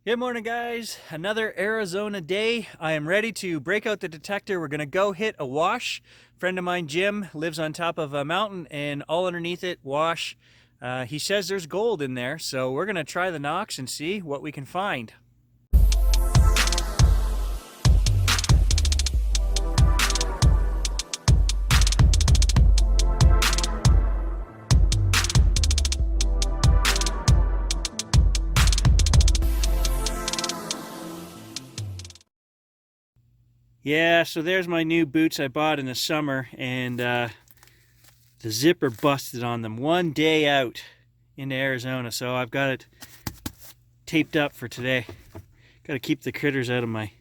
Good morning, guys. Another Arizona day. I am ready to break out the detector. We're gonna go hit a wash. Friend of mine, Jim, lives on top of a mountain, and all underneath it, wash. He says there's gold in there, so we're gonna try the Knox and see what we can find. Yeah, so there's my new boots I bought in the summer, and the zipper busted on them one day out into Arizona, so I've got it taped up for today. Got to keep the critters out of my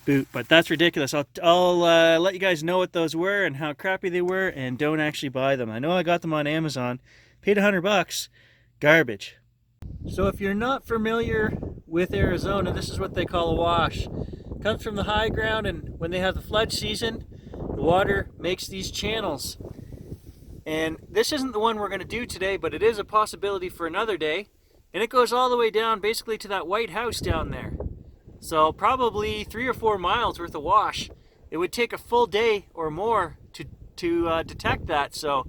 boot, but that's ridiculous. I'll let you guys know what those were and how crappy they were, and don't actually buy them. I know I got them on Amazon, paid $100, garbage. So if you're not familiar with Arizona, this is what they call a wash. Comes from the high ground, and when they have the flood season, the water makes these channels. And this isn't the one we're going to do today, but it is a possibility for another day. And it goes all the way down basically to that White House down there. So probably 3 or 4 miles worth of wash. It would take a full day or more to detect that. So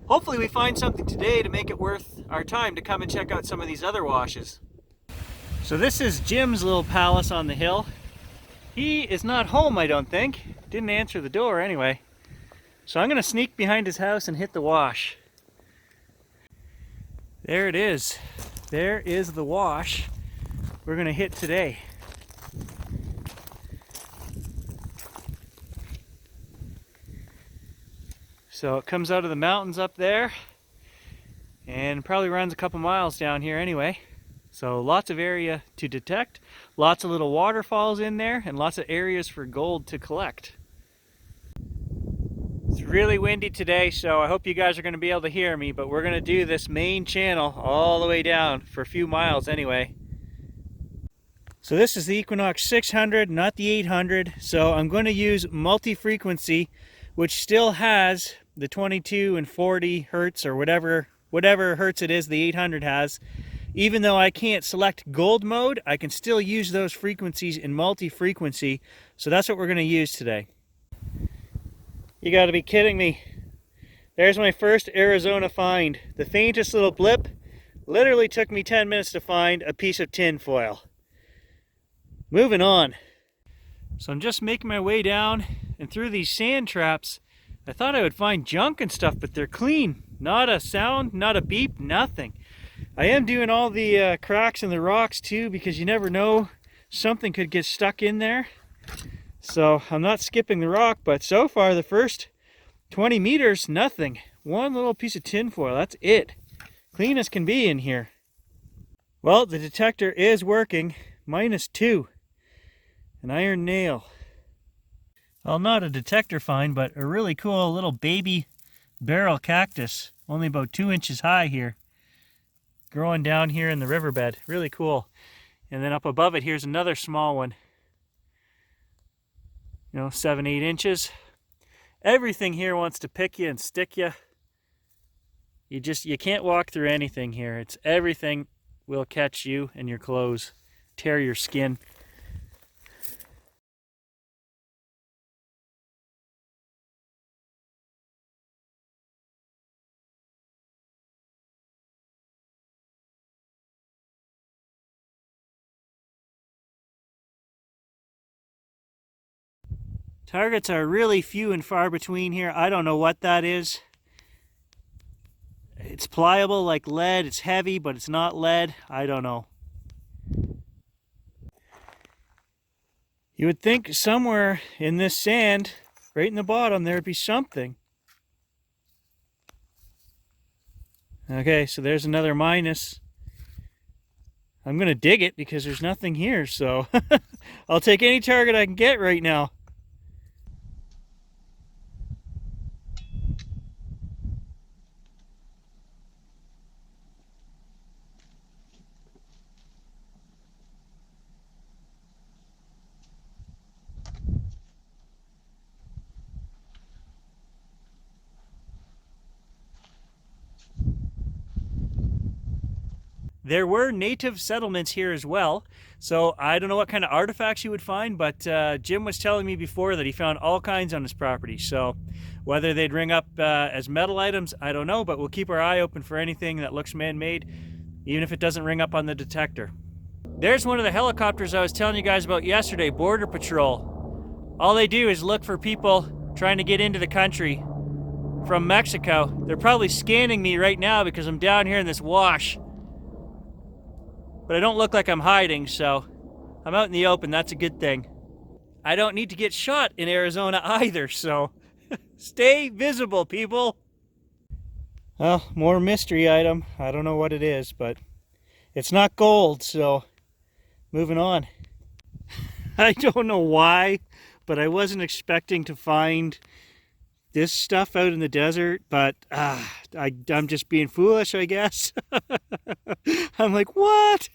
hopefully we find something today to make it worth our time to come and check out some of these other washes. So this is Jim's little palace on the hill. He is not home, I don't think. Didn't answer the door anyway. So I'm gonna sneak behind his house and hit the wash. There it is. There is the wash we're gonna hit today. So it comes out of the mountains up there and probably runs a couple miles down here anyway. So lots of area to detect, lots of little waterfalls in there, and lots of areas for gold to collect. It's really windy today, so I hope you guys are going to be able to hear me, but we're going to do this main channel all the way down for a few miles anyway. So this is the Equinox 600, not the 800, so I'm going to use multi-frequency, which still has the 22 and 40 hertz or whatever hertz it is the 800 has. Even though I can't select gold mode, I can still use those frequencies in multi-frequency, so that's what we're going to use today. You got to be kidding me. There's my first Arizona find. The faintest little blip. Literally took me 10 minutes to find a piece of tin foil. Moving on. So I'm just making my way down and through these sand traps. I thought I would find junk and stuff, but they're clean. Not a sound, not a beep, nothing. I am doing all the cracks in the rocks too, because you never know, something could get stuck in there. So I'm not skipping the rock, but so far the first 20 meters, nothing. One little piece of tin foil, that's it. Clean as can be in here. Well, the detector is working, -2. An iron nail. Well, not a detector find, but a really cool little baby barrel cactus, only about 2 inches high here. Growing down here in the riverbed, really cool. And then up above it, here's another small one. 7, 8 inches. Everything here wants to pick you and stick you. You can't walk through anything here. It's everything will catch you and your clothes, tear your skin. Targets are really few and far between here. I don't know what that is. It's pliable like lead. It's heavy, but it's not lead. I don't know. You would think somewhere in this sand, right in the bottom, there'd be something. Okay, so there's another minus. I'm going to dig it because there's nothing here, so I'll take any target I can get right now. there were native settlements here as well. So I don't know what kind of artifacts you would find, but Jim was telling me before that he found all kinds on his property. So whether they'd ring up as metal items, I don't know, but we'll keep our eye open for anything that looks man-made, even if it doesn't ring up on the detector. There's one of the helicopters I was telling you guys about yesterday, Border Patrol. All they do is look for people trying to get into the country from Mexico. They're probably scanning me right now because I'm down here in this wash. But I don't look like I'm hiding, so I'm out in the open. That's a good thing. I don't need to get shot in Arizona either, so stay visible, people. Well, more mystery item. I don't know what it is, but it's not gold, so moving on. I don't know why, but I wasn't expecting to find this stuff out in the desert, but I'm just being foolish, I guess. I'm like, what?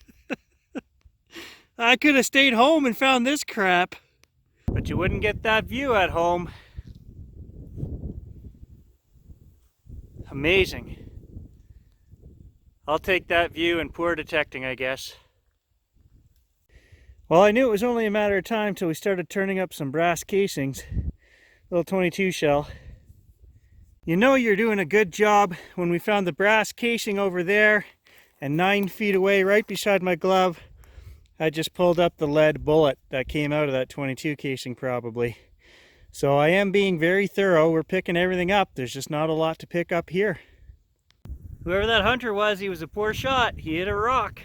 I could have stayed home and found this crap. But you wouldn't get that view at home. Amazing. I'll take that view and poor detecting, I guess. Well, I knew it was only a matter of time till we started turning up some brass casings. Little 22 shell. You know you're doing a good job when we found the brass casing over there, and 9 feet away, right beside my glove, I just pulled up the lead bullet that came out of that 22 casing probably. So I am being very thorough. We're picking everything up. There's just not a lot to pick up here. Whoever that hunter was, he was a poor shot. He hit a rock.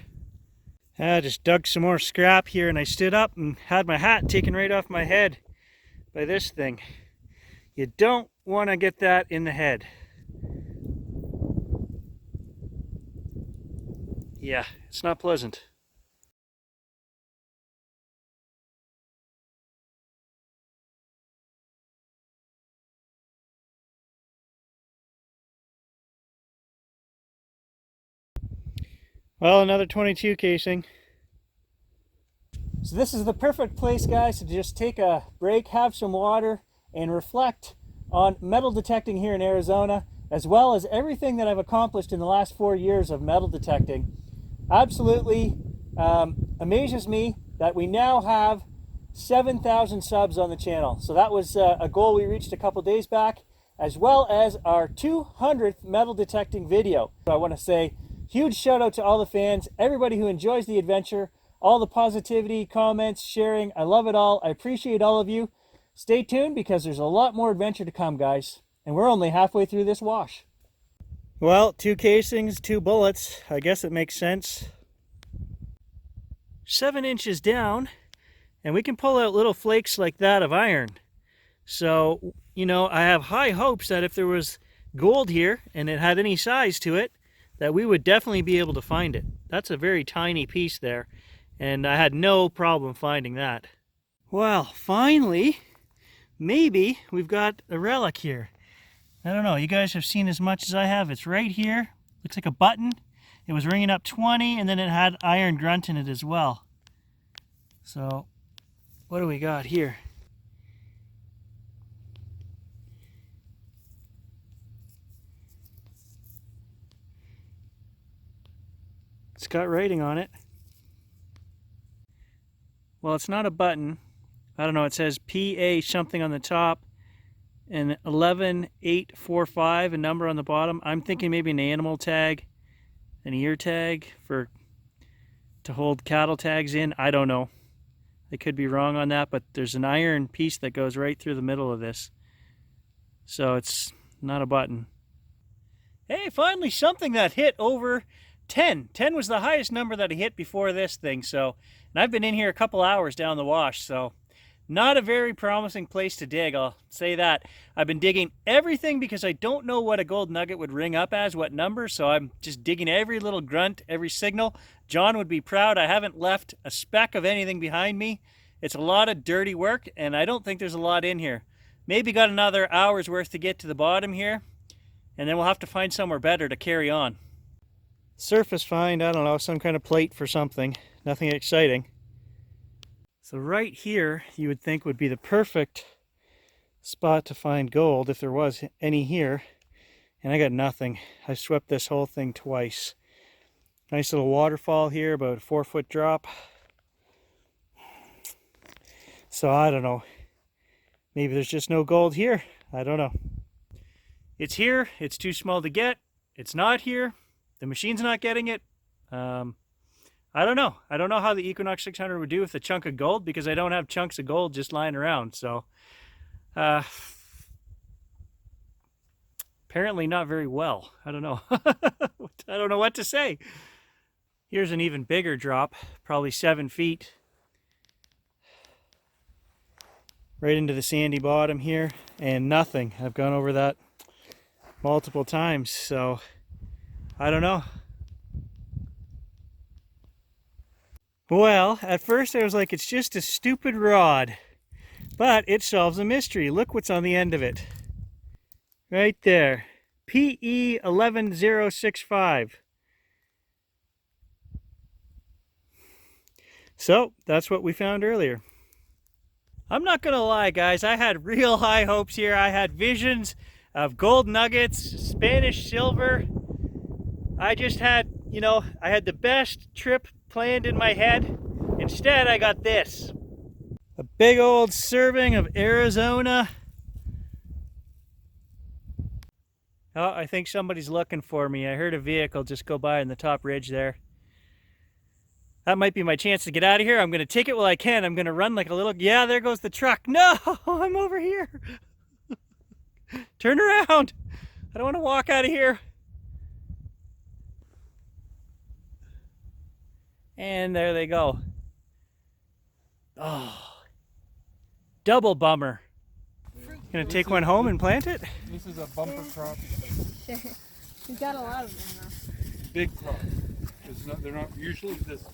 I just dug some more scrap here and I stood up and had my hat taken right off my head by this thing. You don't want to get that in the head. Yeah, it's not pleasant. Well, another 22 casing. So this is the perfect place, guys, to just take a break, have some water, and reflect on metal detecting here in Arizona, as well as everything that I've accomplished in the last 4 years of metal detecting. Absolutely amazes me that we now have 7,000 subs on the channel. So that was a goal we reached a couple days back, as well as our 200th metal detecting video. So I want to say huge shout out to all the fans, everybody who enjoys the adventure, all the positivity, comments, sharing. I love it all. I appreciate all of you. Stay tuned because there's a lot more adventure to come, guys. And we're only halfway through this wash. Well, 2 casings, 2 bullets. I guess it makes sense. 7 inches down, and we can pull out little flakes like that of iron. So, you know, I have high hopes that if there was gold here and it had any size to it, that we would definitely be able to find it. That's a very tiny piece there, and I had no problem finding that. Well, finally, maybe we've got a relic here. I don't know, you guys have seen as much as I have. It's right here. Looks like a button. It was ringing up 20, and then it had iron grunt in it as well. So, what do we got here? It's got writing on it. Well, it's not a button. I don't know, it says PA something on the top and 11845, a number on the bottom. I'm thinking maybe an animal tag, an ear tag to hold cattle tags in. I don't know. I could be wrong on that, but there's an iron piece that goes right through the middle of this. So it's not a button. Hey, finally something that hit over 10. 10 was the highest number that I hit before this thing. So, and I've been in here a couple hours down the wash, so not a very promising place to dig, I'll say that. I've been digging everything because I don't know what a gold nugget would ring up as, what number, so I'm just digging every little grunt, every signal. John would be proud. I haven't left a speck of anything behind me. It's a lot of dirty work, and I don't think there's a lot in here. Maybe got another hour's worth to get to the bottom here, and then we'll have to find somewhere better to carry on. Surface find, I don't know, some kind of plate for something. Nothing exciting. So right here, you would think would be the perfect spot to find gold if there was any here. And I got nothing. I swept this whole thing twice. Nice little waterfall here, about a 4-foot drop. So I don't know. Maybe there's just no gold here. I don't know. It's here. It's too small to get. It's not here. The machine's not getting it. I don't know. I don't know how the Equinox 600 would do with a chunk of gold, because I don't have chunks of gold just lying around. So apparently not very well. I don't know. I don't know what to say. Here's an even bigger drop, probably 7 feet. Right into the sandy bottom here, and nothing. I've gone over that multiple times, so I don't know. Well, at first I was like, it's just a stupid rod, but it solves a mystery. Look what's on the end of it. Right there. PE 11065. So that's what we found earlier. I'm not gonna lie, guys, I had real high hopes here. I had visions of gold nuggets, Spanish silver. I just had, you know, I had the best trip planned in my head. Instead, I got this. A big old serving of Arizona. Oh, I think somebody's looking for me. I heard a vehicle just go by on the top ridge there. That might be my chance to get out of here. I'm going to take it while I can. I'm going to run like a little... Yeah, there goes the truck. No, I'm over here. Turn around. I don't want to walk out of here. And there they go. Oh, double bummer. Going to take one home and plant it? This is a bumper crop. We've got a lot of them now. Big crop. They're not usually this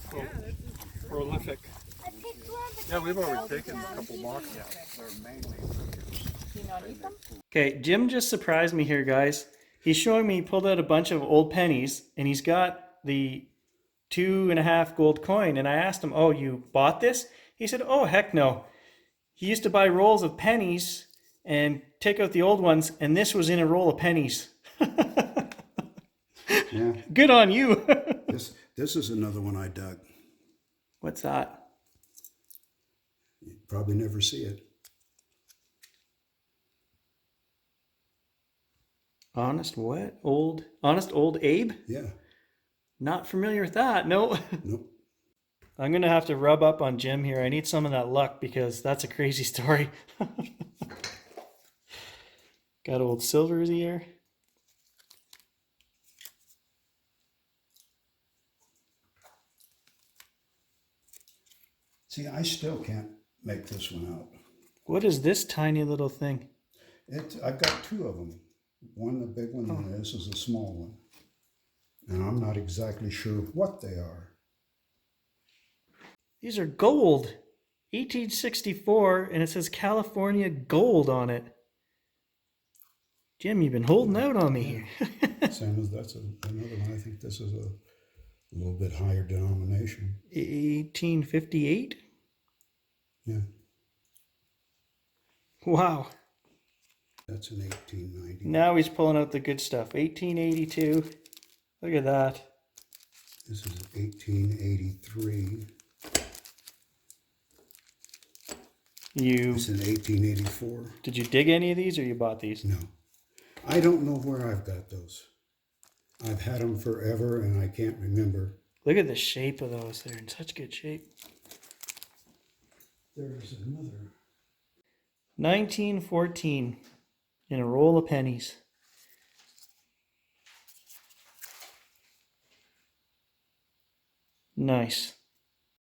prolific. Yeah, we've already taken a couple mocks. Do you not eat them? Okay, Jim just surprised me here, guys. He's showing me he pulled out a bunch of old pennies, and he's got the 2.5 gold coin. And I asked him, oh, you bought this? He said, oh, heck no. He used to buy rolls of pennies and take out the old ones, and this was in a roll of pennies. Yeah. Good on you. This is another one I dug. What's that? You'd probably never see it. Honest what? Honest old Abe? Yeah. Not familiar with that. No. Nope. I'm going to have to rub up on Jim here. I need some of that luck, because that's a crazy story. Got old silvers here. See, I still can't make this one out. What is this tiny little thing? I've got two of them. One the big one, and this is a small one. And I'm not exactly sure what they are. These are gold. 1864, and it says California gold on it. Jim, you've been holding out on me here. Same as that's another one. I think this is a little bit higher denomination. 1858? Yeah. Wow. That's an 1890. Now he's pulling out the good stuff. 1882. Look at that. This is 1883. It's in 1884. Did you dig any of these, or you bought these? No. I don't know where I've got those. I've had them forever and I can't remember. Look at the shape of those. They're in such good shape. There's another. 1914 in a roll of pennies. Nice.